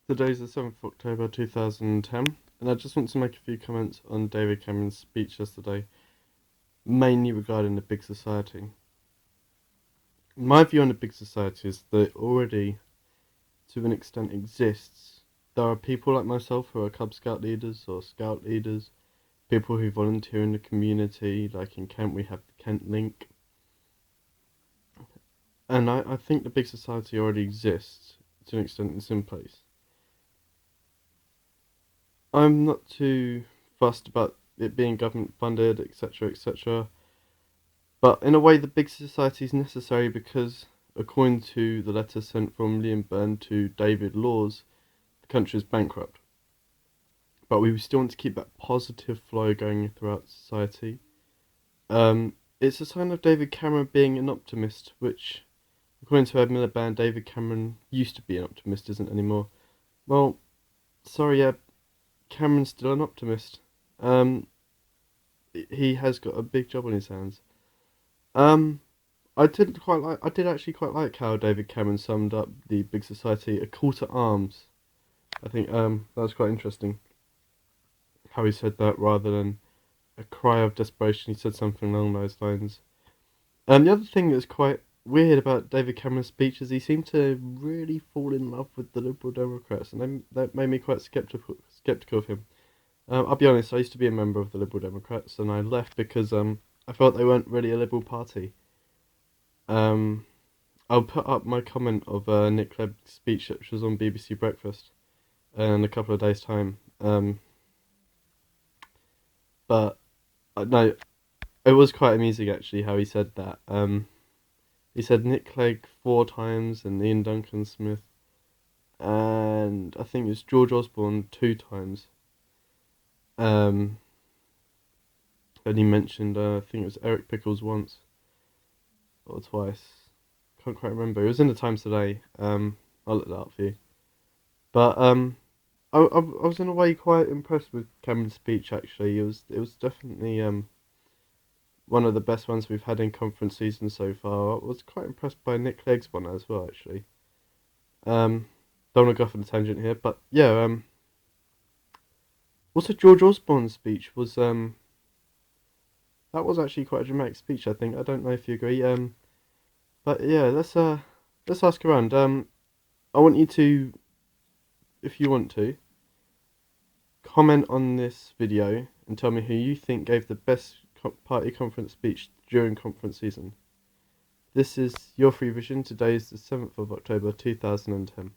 Today's the 7th of October 2010, and I just want to make a few comments on David Cameron's speech yesterday, mainly regarding the big society. My view on the big society is that it already, to an extent, exists. There are people like myself who are Cub Scout leaders or Scout leaders, people who volunteer in the community, like in Kent we have the Kent Link, and I think the big society already exists, to an extent it's in place. I'm not too fussed about it being government funded, etc., etc. But in a way, the big society is necessary because, according to the letter sent from Liam Byrne to David Laws, the country is bankrupt. But we still want to keep that positive flow going throughout society. It's a sign of David Cameron being an optimist, which, according to Ed Miliband, David Cameron used to be an optimist, isn't anymore. Well, sorry, Ed, Cameron's still an optimist. Um, he has got a big job on his hands. Um, I did actually quite like how David Cameron summed up the big society, a call to arms. I think that was quite interesting. How he said that rather than a cry of desperation, he said something along those lines. The other thing that's quite weird about David Cameron's speech is he seemed to really fall in love with the Liberal Democrats, and that made me quite skeptical of him. I'll be honest, I used to be a member of the Liberal Democrats, and I left because I felt they weren't really a Liberal party. Um, I'll put up my comment of Nick Clegg's speech, which was on BBC Breakfast, in a couple of days' time. But no, it was quite amusing actually how he said that. He said Nick Clegg 4 times and Ian Duncan Smith, and I think it's George Osborne 2 times. Um, and he mentioned I think it was Eric Pickles once or twice. Can't quite remember. It was in the Times today. I'll look that up for you. But I was in a way quite impressed with Cameron's speech. Actually, it was definitely one of the best ones we've had in conference season so far. I was quite impressed by Nick Clegg's one as well. Actually, um, don't want to go off on a tangent here, but yeah. Also George Osborne's speech was that was actually quite a dramatic speech. I think I don't know if you agree. But yeah, let's ask around. I want you to, if you want to, comment on this video and tell me who you think gave the best party conference speech during conference season. This is Your Free Vision. Today is the 7th of October 2010.